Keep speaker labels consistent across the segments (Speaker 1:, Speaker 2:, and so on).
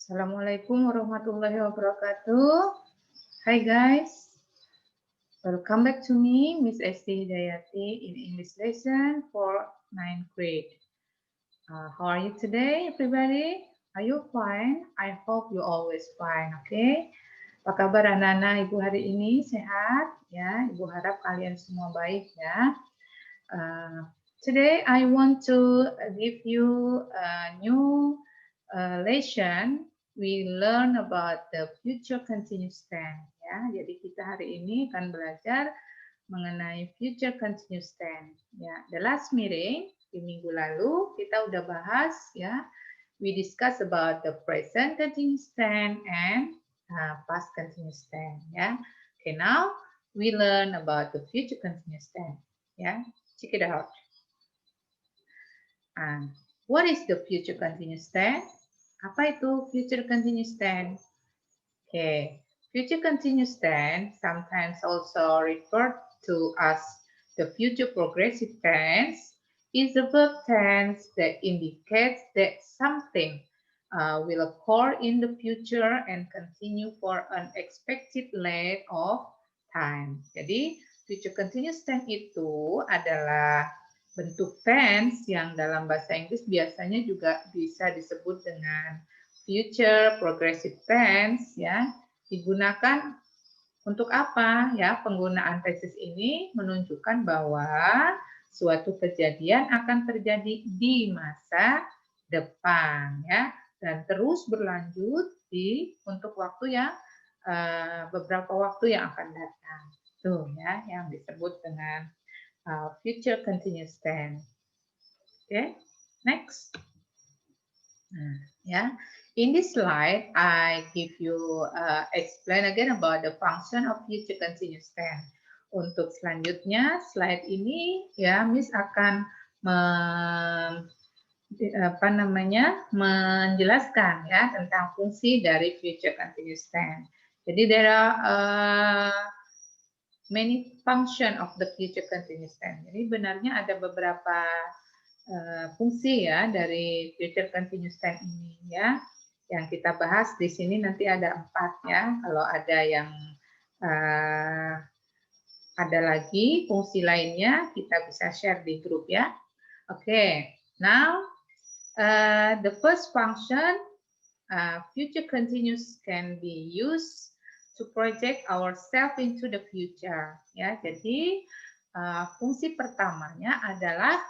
Speaker 1: Assalamualaikum warahmatullahi wabarakatuh. Hi guys, welcome back to me, Miss Esti Hidayati in English lesson for 9th grade. How are you today, everybody? Are you fine? I hope you always fine, okay? Apa kabar anak-anak Ibu hari ini? Sehat? Ya, Ibu harap kalian semua baik ya. Today I want to give you a new lesson. We learn about the future continuous tense. Ya, jadi kita hari ini akan belajar mengenai future continuous tense. Ya, the last meeting di minggu lalu kita udah bahas ya. We discuss about the present continuous tense and past continuous tense. Ya, okay. Now we learn about the future continuous tense. Ya, check it out. What is the future continuous tense? Apa itu future continuous tense? Okay, future continuous tense sometimes also referred to as the future progressive tense is a verb tense that indicates that something will occur in the future and continue for an expected length of time. Jadi, future continuous tense itu adalah bentuk tense yang dalam bahasa Inggris biasanya juga bisa disebut dengan future progressive tense ya, digunakan untuk apa ya? Penggunaan tenses ini menunjukkan bahwa suatu kejadian akan terjadi di masa depan ya, dan terus berlanjut untuk waktu yang beberapa waktu yang akan datang. Tuh ya, yang disebut dengan future continuous tense. Okay, next. Yeah, in this slide, I give you explain again about the function of future continuous tense. Untuk selanjutnya, slide ini ya, Miss akan menjelaskan ya tentang fungsi dari future continuous tense. Jadi there are many function of the future continuous tense. Jadi benarnya ada beberapa fungsi ya dari future continuous tense ini ya. Yang kita bahas di sini nanti ada 4 ya. Kalau ada yang ada lagi fungsi lainnya kita bisa share di grup ya. Okay, now the first function future continuous can be used to project ourselves into the future. Ya, jadi fungsi pertamanya adalah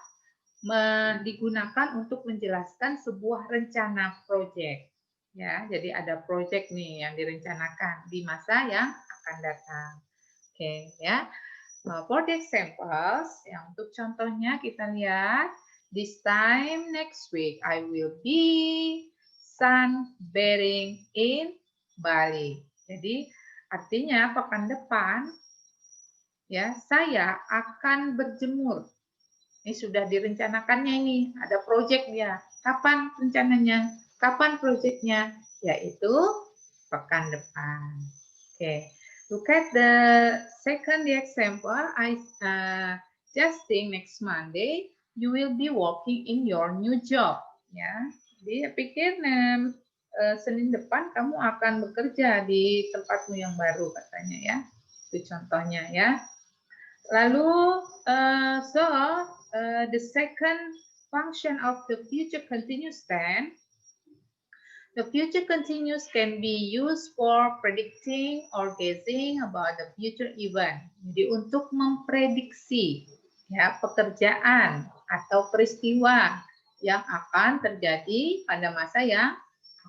Speaker 1: digunakan untuk menjelaskan sebuah rencana proyek. Ya, jadi ada proyek nih yang direncanakan di masa yang akan datang. Oke, ya. For the examples, yang untuk contohnya kita lihat, this time next week I will be sunbathing in Bali. Jadi artinya pekan depan ya saya akan berjemur. Ini sudah direncanakannya ini, ada proyek dia. Kapan rencananya? Kapan proyeknya? Yaitu pekan depan. Oke, look at the second example. I just think next Monday you will be working in your new job. Ya, jadi pikir Senin depan kamu akan bekerja di tempatmu yang baru katanya ya. Itu contohnya ya. Lalu the second function of the future continuous tense, the future continuous can be used for predicting or guessing about the future event. Jadi untuk memprediksi ya pekerjaan atau peristiwa yang akan terjadi pada masa yang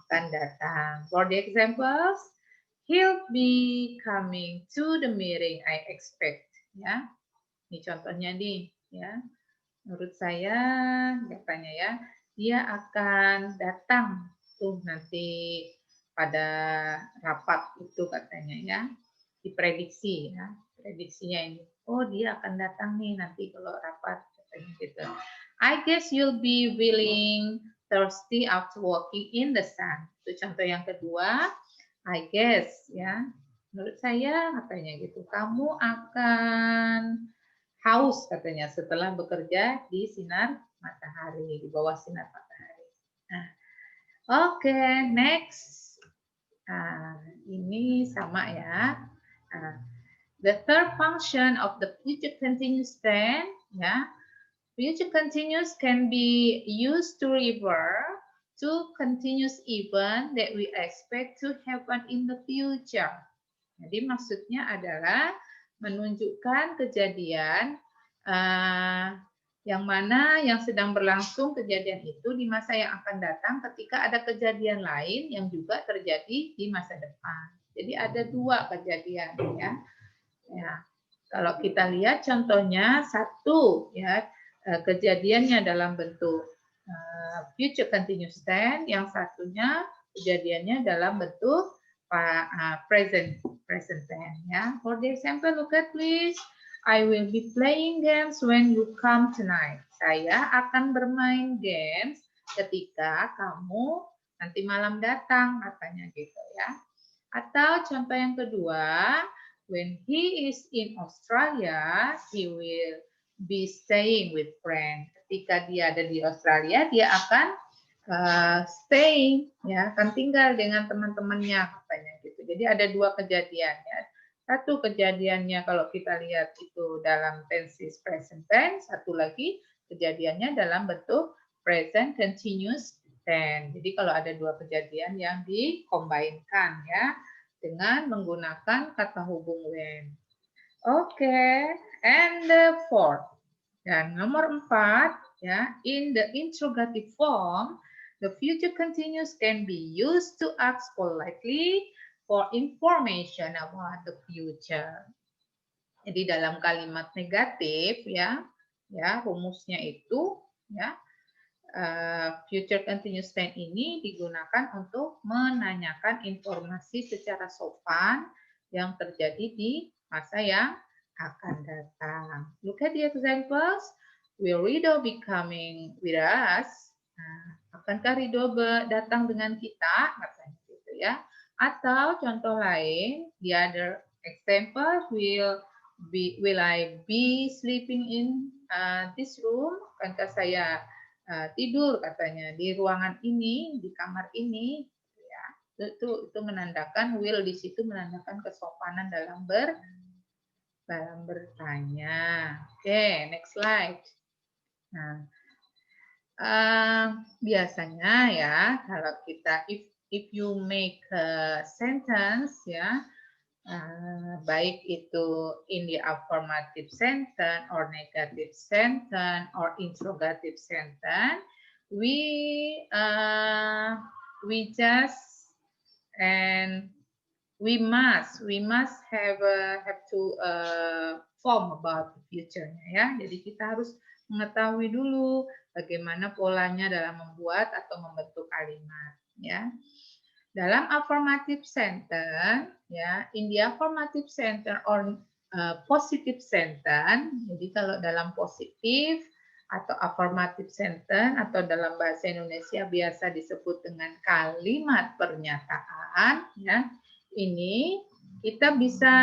Speaker 1: akan datang. For the examples, he'll be coming to the meeting I expect. Ya, ini contohnya nih ya. Menurut saya katanya ya, dia akan datang tuh nanti pada rapat itu katanya ya, diprediksi ya, prediksinya ini. Oh dia akan datang nih nanti kalau rapat katanya gitu. I guess you'll be feeling thirsty after walking in the sun. Itu contoh yang kedua. I guess ya. Menurut saya katanya gitu, kamu akan haus katanya setelah bekerja di sinar matahari, di bawah sinar matahari. Nah, Oke, next. Nah, ini sama ya. Nah, the third function of the future continuous tense, ya. Future continuous can be used to refer to continuous event that we expect to happen in the future. Jadi maksudnya adalah menunjukkan kejadian yang mana yang sedang berlangsung kejadian itu di masa yang akan datang ketika ada kejadian lain yang juga terjadi di masa depan. Jadi ada dua kejadian ya. Ya, kalau kita lihat contohnya satu ya kejadiannya dalam bentuk future continuous tense, yang satunya kejadiannya dalam bentuk present tense ya. For the example, look at please. I will be playing games when you come tonight. Saya akan bermain games ketika kamu nanti malam datang, katanya gitu ya. Atau contoh yang kedua, when he is in Australia, he will be staying with friends. Ketika dia ada di Australia, dia akan staying, ya, akan tinggal dengan teman-temannya, katanya gitu. Jadi ada dua kejadian ya. Satu kejadiannya kalau kita lihat itu dalam tense present tense, satu lagi kejadiannya dalam bentuk present continuous tense. Jadi kalau ada dua kejadian yang dikombinkan ya dengan menggunakan kata hubung when. Oke, and the fourth. Dan nomor 4 ya, in the interrogative form, the future continuous can be used to ask politely for information about the future. Jadi dalam kalimat negatif ya, rumusnya itu ya future continuous tense ini digunakan untuk menanyakan informasi secara sopan yang terjadi di masa yang akan datang. Look at the examples. Will Rido be coming with us? Nah, akankah Rido datang dengan kita? Katanya gitu ya. Atau contoh lain, the other example, will I be sleeping in this room? Akankah saya tidur katanya di ruangan ini, di kamar ini, ya. Itu menandakan will di situ menandakan kesopanan dalam bertanya. Oke, next slide. Nah, biasanya ya kalau kita if you make a sentence ya, baik itu in the affirmative sentence or negative sentence or interrogative sentence, we just and we must have to form about the future-nya ya. Jadi kita harus mengetahui dulu bagaimana polanya dalam membuat atau membentuk kalimat ya. Dalam affirmative sentence ya, in the affirmative sentence or positive sentence, jadi kalau dalam positif atau affirmative sentence atau dalam bahasa Indonesia biasa disebut dengan kalimat pernyataan ya. Ini kita bisa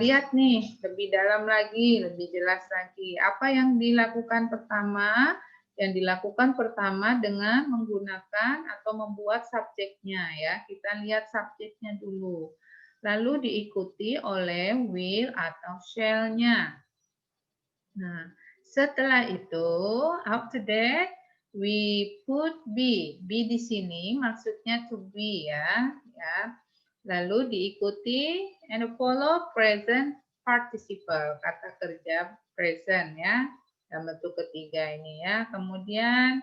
Speaker 1: lihat nih lebih dalam lagi, lebih jelas lagi. Apa yang dilakukan pertama? Yang dilakukan pertama dengan menggunakan atau membuat subjeknya ya. Kita lihat subjeknya dulu. Lalu diikuti oleh will atau shall-nya. Nah, setelah itu after that we put be. Be di sini maksudnya to be ya. Lalu diikuti and follow present participle, kata kerja present ya, dalam bentuk ketiga ini ya. Kemudian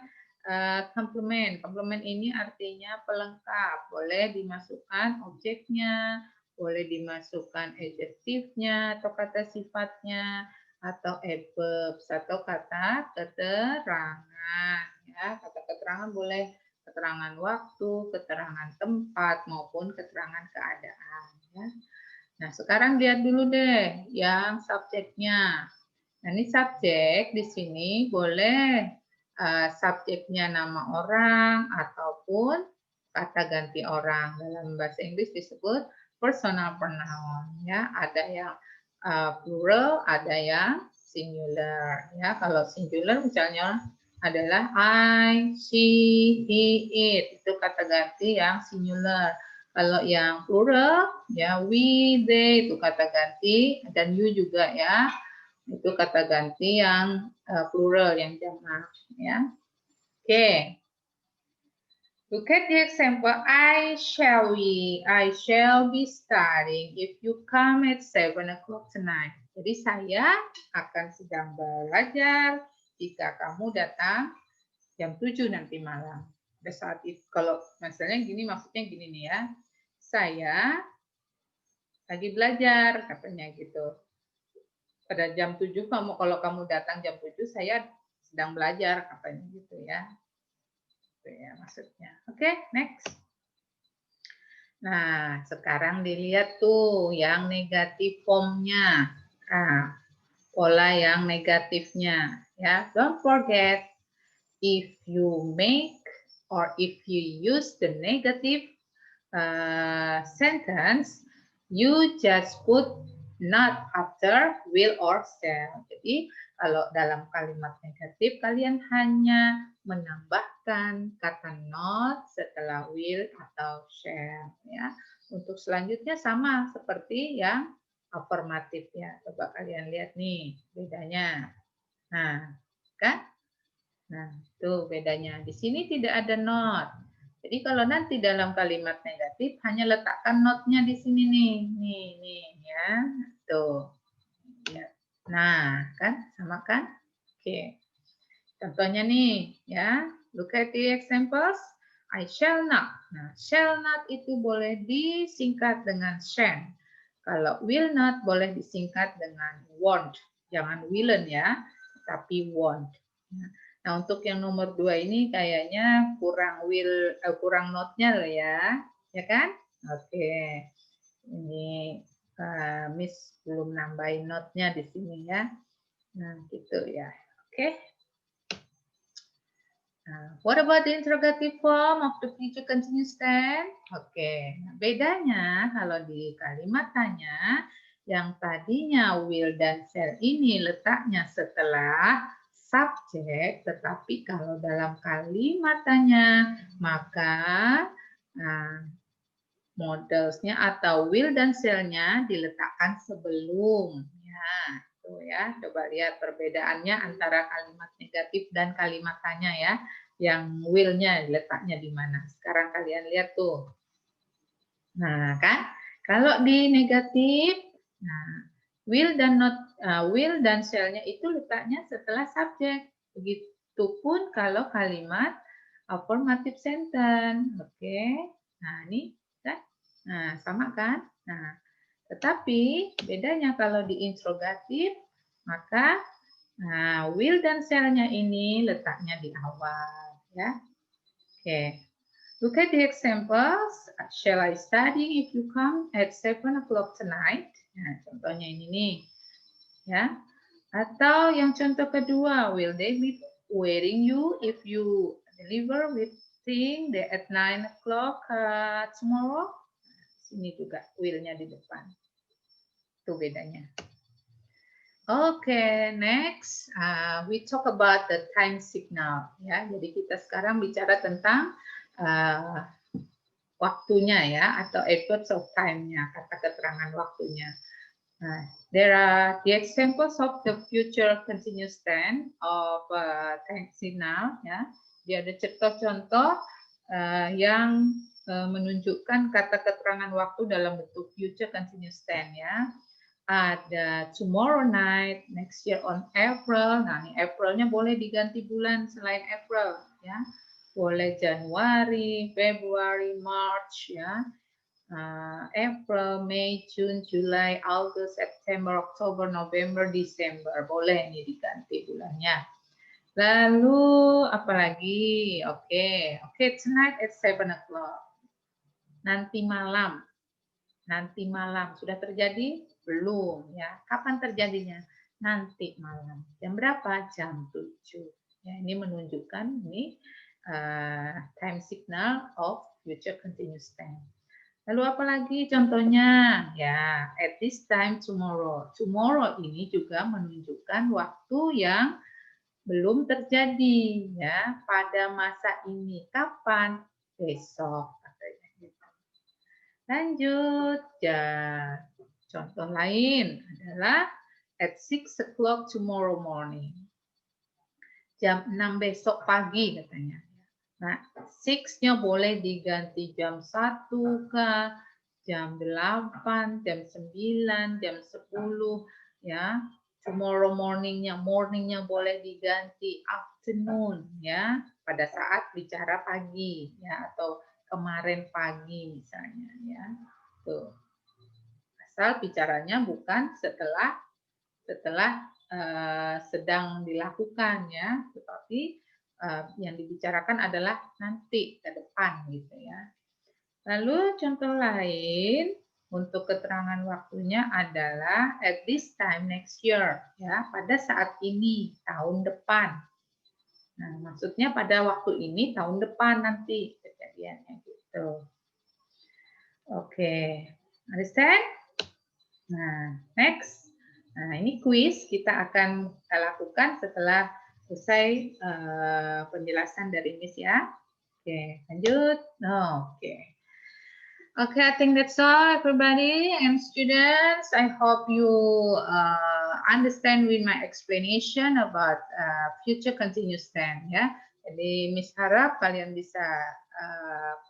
Speaker 1: complement. Complement ini artinya pelengkap. Boleh dimasukkan objeknya, boleh dimasukkan adjektifnya atau kata sifatnya, atau adverbs atau kata keterangan ya. Kata keterangan boleh keterangan waktu, keterangan tempat, maupun keterangan keadaan. Ya. Nah, sekarang lihat dulu deh yang subjeknya. Nah, ini subjek di sini boleh subjeknya nama orang ataupun kata ganti orang. Dalam bahasa Inggris disebut personal pronoun. Ya, ada yang plural, ada yang singular. Ya, kalau singular misalnya adalah I, she, he, it. Itu kata ganti yang singular. Kalau yang plural, ya we, they itu kata ganti, dan you juga ya. Itu kata ganti yang plural, yang jamak. Ya. Oke. Look at the example. I shall be starting if you come at 7 o'clock tonight. Jadi saya akan sedang belajar jika kamu datang jam 7 nanti malam. Pada saat itu, kalau misalnya gini, maksudnya gini nih ya. Saya lagi belajar, katanya gitu. Pada jam 7, kalau kamu datang jam 7, saya sedang belajar, katanya gitu ya. Itu ya maksudnya. Oke, next. Nah, sekarang dilihat tuh yang negatif formnya. Nah, pola yang negatifnya. Ya, don't forget if you make or if you use the negative sentence, you just put not after will or shall. Jadi kalau dalam kalimat negatif kalian hanya menambahkan kata not setelah will atau shall ya. Untuk selanjutnya sama seperti yang afirmatif ya. Coba kalian lihat nih bedanya. Nah, kan? Nah, itu bedanya. Di sini tidak ada not. Jadi kalau nanti dalam kalimat negatif hanya letakkan not-nya di sini nih ya. Tuh. Ya. Nah, kan sama kan? Oke. Contohnya nih ya. Look at the examples. I shall not. Nah, shall not itu boleh disingkat dengan shan't. Kalau will not boleh disingkat dengan won't. Jangan willen ya, tapi won't. Nah, untuk yang nomor 2 ini kayaknya kurang not-nya loh ya. Ya kan? Oke. Ini Miss belum nambahin not-nya di sini ya. Nah, gitu ya. Oke. Nah, what about the interrogative form of the future continuous tense? Oke. Nah, bedanya kalau di kalimat tanya yang tadinya will dan shall ini letaknya setelah subjek, tetapi kalau dalam kalimat tanya maka modelsnya atau will dan shall-nya diletakkan sebelum. Ya, tuh ya. Coba lihat perbedaannya antara kalimat negatif dan kalimat tanya ya. Yang will-nya letaknya di mana. Sekarang kalian lihat tuh. Nah, kan? Kalau di negatif, nah will dan shall-nya itu letaknya setelah subjek. Begitupun kalau kalimat affirmative sentence. Oke. Nah, ini kan? Nah, sama kan? Nah, tetapi bedanya kalau di interrogatif, maka will dan shall-nya ini letaknya di awal. Ya. Oke. Look at the examples. Shall I study if you come at 7 o'clock tonight? Nah, contohnya ini nih. Ya. Atau yang contoh kedua, will they be waiting you if you deliver with thing at 9 o'clock tomorrow? Sini juga will-nya di depan. Itu bedanya. Oke, next we talk about the time signal. Ya, jadi kita sekarang bicara tentang waktunya ya, atau efforts of time-nya, kata keterangan waktunya. Nah, there are the examples of the future continuous tense of time signal. Ya, dia ada contoh-contoh yang menunjukkan kata keterangan waktu dalam bentuk future continuous tense ya. Ada tomorrow night, next year on April. Nah, ini April-nya boleh diganti bulan selain April ya. Boleh Januari, Februari, March ya. April, May, June, July, August, September, Oktober, November, Desember. Boleh ini diganti bulannya. Lalu apalagi? Oke, tonight at 7 o'clock. Nanti malam. Nanti malam. Sudah terjadi? Belum ya. Kapan terjadinya? Nanti malam. Jam berapa? Jam 7. Ya, ini menunjukkan ini time signal of future continuous tense. Lalu apalagi contohnya? Ya, at this time tomorrow. Tomorrow ini juga menunjukkan waktu yang belum terjadi ya pada masa ini. Kapan? Besok katanya gitu. Lanjut ya. Contoh lain adalah at 6 o'clock tomorrow morning. Jam 6 besok pagi katanya. Nah, 6-nya boleh diganti jam 1 kah, jam 8, jam 9, jam 10 ya. Tomorrow morning-nya boleh diganti afternoon ya, pada saat bicara pagi ya atau kemarin pagi misalnya ya. Tuh. Asal bicaranya bukan setelah sedang dilakukan ya, tetapi yang dibicarakan adalah nanti ke depan gitu ya. Lalu contoh lain untuk keterangan waktunya adalah at this time next year ya, pada saat ini tahun depan. Nah, maksudnya pada waktu ini tahun depan nanti kejadiannya gitu. Oke, understand? Nah, next. Nah, ini quiz kita akan lakukan setelah selesai penjelasan dari Miss ya. Oke, lanjut. Oke. Okay, I think that's all, everybody and students. I hope you understand with my explanation about future continuous tense ya. Jadi Miss harap kalian bisa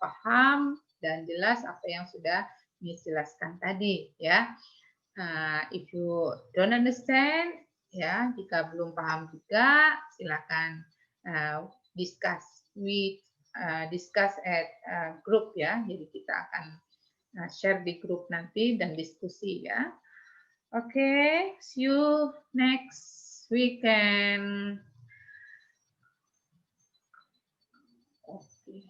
Speaker 1: paham dan jelas apa yang sudah Miss jelaskan tadi ya. If you don't understand, ya, jika belum paham juga, silakan discuss. We discuss at group ya. Jadi kita akan share di grup nanti dan diskusi ya. Oke, see you next weekend. Oke,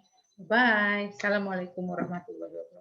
Speaker 1: bye. Assalamualaikum warahmatullahi wabarakatuh.